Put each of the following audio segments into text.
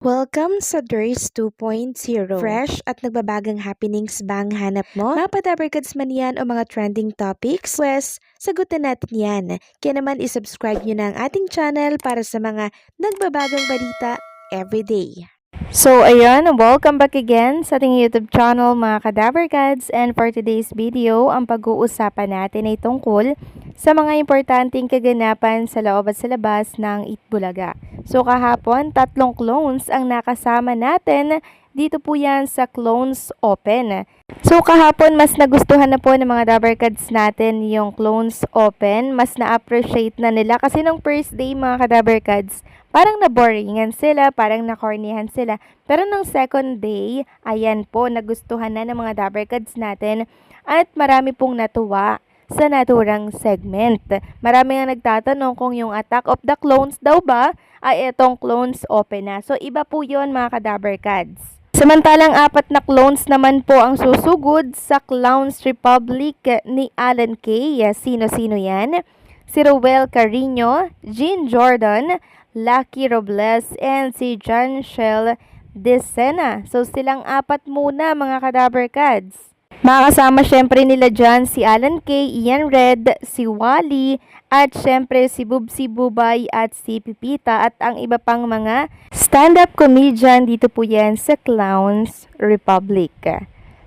Welcome sa DRS 2.0. Fresh at nagbabagang happenings ba ang hanap mo? Mga padabarkads man yan o mga trending topics? Pwes, sagutin natin yan. Kaya naman isubscribe nyo na ang ating channel para sa mga nagbabagang balita everyday. So, ayun, welcome back again sa ating YouTube channel mga Kadabarkads, and for today's video, ang pag-uusapan natin ay tungkol sa mga importanteng kaganapan sa loob at sa labas ng Itbulaga. So, kahapon, 3 clones ang nakasama natin. Dito po yan sa Clones Open. So, kahapon, mas nagustuhan na po ng mga Dabarkads natin yung Clones Open. Mas na-appreciate na nila kasi nung first day mga Kadabarkads, parang naboringan sila, parang nakornihan sila. Pero nung second day, ayan po, nagustuhan na ng mga Dabarkads natin at marami pong natuwa sa naturang segment. Marami nga nagtatanong kung yung Attack of the Clones daw ba ay itong Clones Open na. So, iba po yon mga Kadabarkads. Samantalang 4 na clones naman po ang susugod sa Clowns Republic ni Alan Kay. Sino-sino yan? Si Roel Carino, Jean Jordan, Lucky Robles, and si John Shell Desena. So silang 4 muna mga Kadabarkads. Makakasama syempre nila dyan si Alan Kay, Ian Red, si Wally, at syempre si Bubsy Bubay at si Pipita at ang iba pang mga stand-up comedian dito po yan sa Clowns Republic.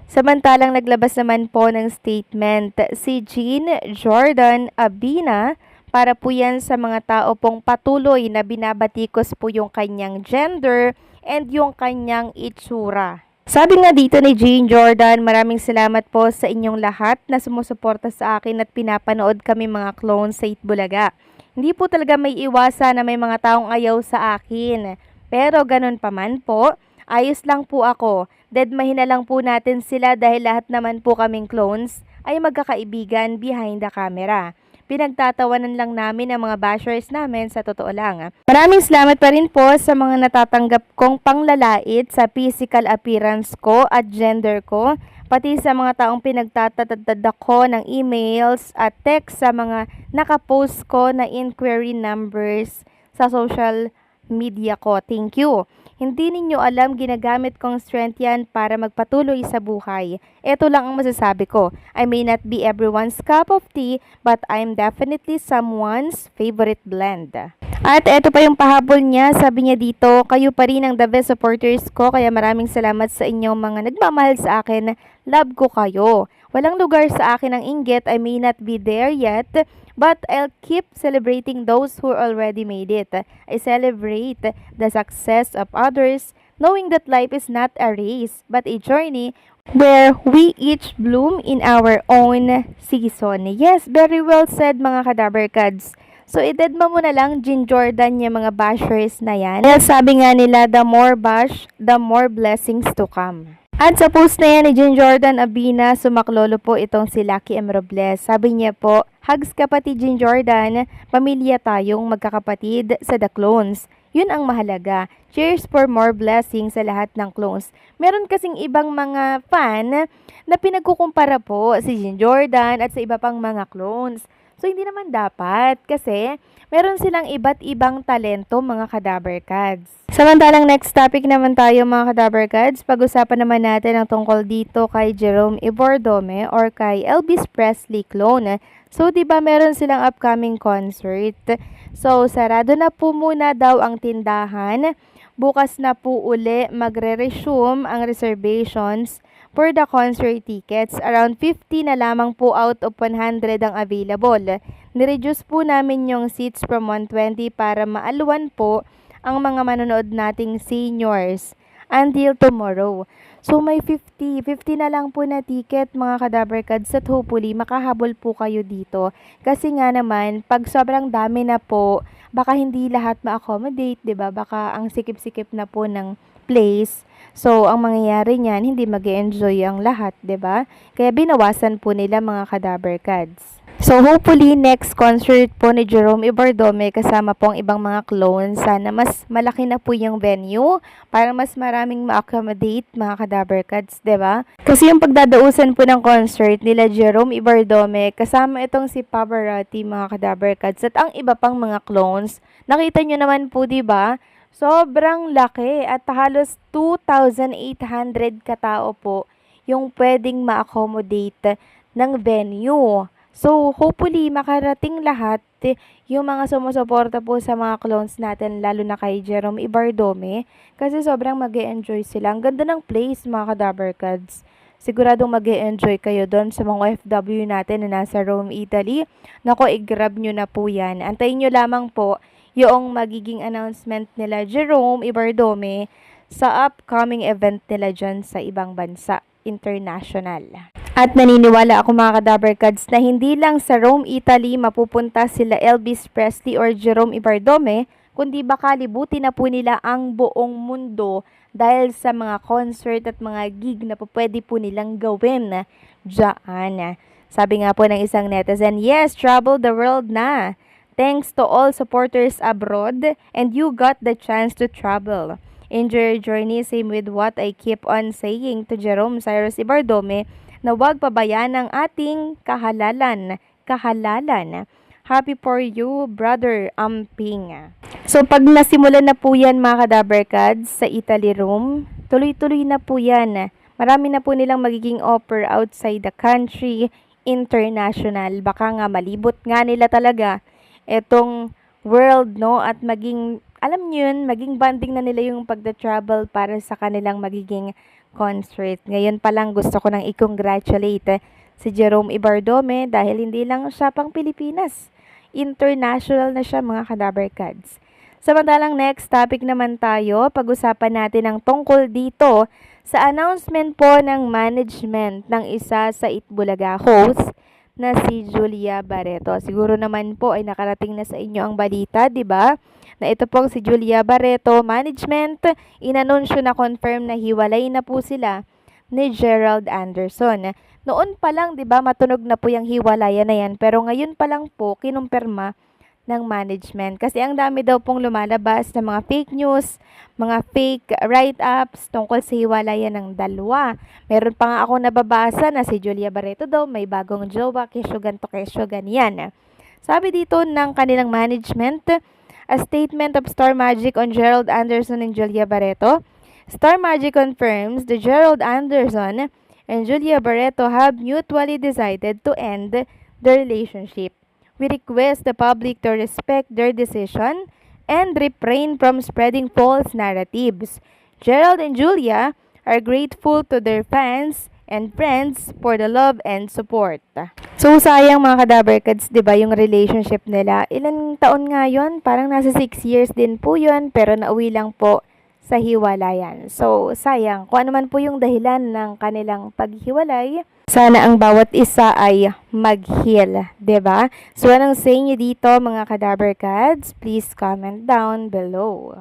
Samantalang naglabas naman po ng statement si Jean Jordan Abina para po yan sa mga tao pong patuloy na binabatikos po yung kanyang gender and yung kanyang itsura. Sabi nga dito ni Jean Jordan, maraming salamat po sa inyong lahat na sumusuporta sa akin at pinapanood kami mga clones sa Itbulaga. Hindi po talaga may iwasan na may mga taong ayaw sa akin. Pero ganun pa man po, ayos lang po ako. Dedmahin na lang po natin sila dahil lahat naman po kaming clones ay magkakaibigan behind the camera. Pinagtatawanan lang namin ang mga bashers namin sa totoo lang. Maraming salamat pa rin po sa mga natatanggap kong panglalait sa physical appearance ko at gender ko, pati sa mga taong pinagtatatad ako ng emails at text sa mga nakapost ko na inquiry numbers sa social media ko. Thank you. Hindi ninyo alam, ginagamit kong strength yan para magpatuloy sa buhay. Ito lang ang masasabi ko. I may not be everyone's cup of tea, but I'm definitely someone's favorite blend. At eto pa yung pahabol niya, sabi niya dito, kayo pa rin ang the best supporters ko, kaya maraming salamat sa inyong mga nagmamahal sa akin. Love ko kayo. Walang lugar sa akin ang inggit, I may not be there yet, but I'll keep celebrating those who already made it. I celebrate the success of others, knowing that life is not a race, but a journey where we each bloom in our own season. Yes, very well said mga Kadabarkads. So, idedma mo na lang Jean Jordan yung mga bashers na yan. Dahil sabi nga nila, the more bash, the more blessings to come. At sa post na yan ni Jean Jordan Abina, sumaklolo po itong si Lucky M. Robles. Sabi niya po, hugs kapatid Jean Jordan, pamilya tayong magkakapatid sa The Clones. Yun ang mahalaga. Cheers for more blessings sa lahat ng clones. Meron kasing ibang mga fan na pinagkukumpara po si Jean Jordan at sa iba pang mga clones. So, hindi naman dapat kasi meron silang iba't ibang talento mga Kadabarkads. Samantalang next topic naman tayo mga Kadabarkads, pag-usapan naman natin ang tungkol dito kay Jerome Ibordome or kay Elvis Presley clone. So, diba meron silang upcoming concert? So, sarado na po muna daw ang tindahan. Bukas na po uli magre-resume ang reservations for the concert tickets. Around 50 na lamang po out of 100 ang available. Nireduce po namin yung seats from 120 para maaluan po ang mga manonood nating seniors until tomorrow. So may 50 na lang po na ticket mga Kadabarkads at hopefully makahabol po kayo dito. Kasi nga naman, pag sobrang dami na po, baka hindi lahat ma-accommodate, 'di ba? Baka ang sikip-sikip na po ng place. So, ang mangyayari niyan, hindi mag-enjoy ang lahat, 'di ba? Kaya binawasan po nila mga Kadabarkads. So, hopefully, next concert po ni Jerome Ibordome kasama po ang ibang mga clones. Sana mas malaki na po yung venue para mas maraming ma-accommodate mga Kadabarkads, 'di ba? Kasi yung pagdadausan po ng concert nila Jerome Ibordome, kasama itong si Pavarotti mga Kadabarkads at ang iba pang mga clones. Nakita nyo naman po, 'di ba? Sobrang laki at halos 2,800 katao po yung pwedeng ma-accommodate ng venue. So, hopefully, makarating lahat yung mga sumusuporta po sa mga clones natin, lalo na kay Jerome Ibardome, kasi sobrang mag-e-enjoy sila. Ang ganda ng place, mga Kadabarkads. Siguradong mag-e-enjoy kayo doon sa mga OFW natin na nasa Rome, Italy. Nako, i-grab nyo na po yan. Antayin nyo lamang po yung magiging announcement nila Jerome Ibardome sa upcoming event nila dyan sa ibang bansa, international. At naniniwala ako mga Kadabarkads na hindi lang sa Rome, Italy mapupunta sila Elvis Presley or Jerome Ibardome, kundi baka libutin na po nila ang buong mundo dahil sa mga concert at mga gig na po pwede po nilang gawin dyan. Sabi nga po ng isang netizen, yes, travel the world na. Thanks to all supporters abroad and you got the chance to travel. Enjoy your journey, same with what I keep on saying to Jerome Cyrus Ibardome na huwag pabayaan ang ating kahalalan. Happy for you, brother Amping. So, pag nasimulan na po yan mga Kadabarkads sa Italy Room, tuloy-tuloy na po yan. Marami na po nilang magiging offer outside the country, international. Baka nga malibot nga nila talaga etong world, no? At maging, alam nyo yun, maging banding na nila yung pagda-travel para sa kanilang magiging concert. Ngayon pa lang gusto ko nang i-congratulate si Jerome Ibardome dahil hindi lang siya pang Pilipinas. International na siya mga Kadabarkads. Samantalang next topic naman tayo, pag-usapan natin ang tungkol dito sa announcement po ng management ng isa sa Itbulaga host na si Julia Barreto. Siguro naman po ay nakarating na sa inyo ang balita, di ba? Na ito pong si Julia Barreto management, inanunsyo na confirm na hiwalay na po sila ni Gerald Anderson. Noon pa lang, di ba, matunog na po yung hiwalayan na yan, pero ngayon pa lang po kinumpirma ng management. Kasi ang dami daw pong lumalabas na mga fake news, mga fake write-ups tungkol sa hiwalayan ng dalawa. Meron pa nga ako nababasa na si Julia Barreto daw may bagong jowa, kesyo ganto, kesyo ganyan. Sabi dito ng kanilang management, a statement of Star Magic on Gerald Anderson and Julia Barreto. Star Magic confirms that Gerald Anderson and Julia Barreto have mutually decided to end their relationship. We request the public to respect their decision and refrain from spreading false narratives. Gerald and Julia are grateful to their fans and friends for the love and support. So, sayang mga Kadabarkads, di ba, yung relationship nila. Ilang taon nga yun? Parang nasa 6 years din po yun, pero nauwi lang po sa hiwalayan. So, sayang. Kung ano man po yung dahilan ng kanilang paghiwalay, sana ang bawat isa ay mag-heal, 'di ba? So, anong say niyo dito mga Kadabarkads? Please comment down below.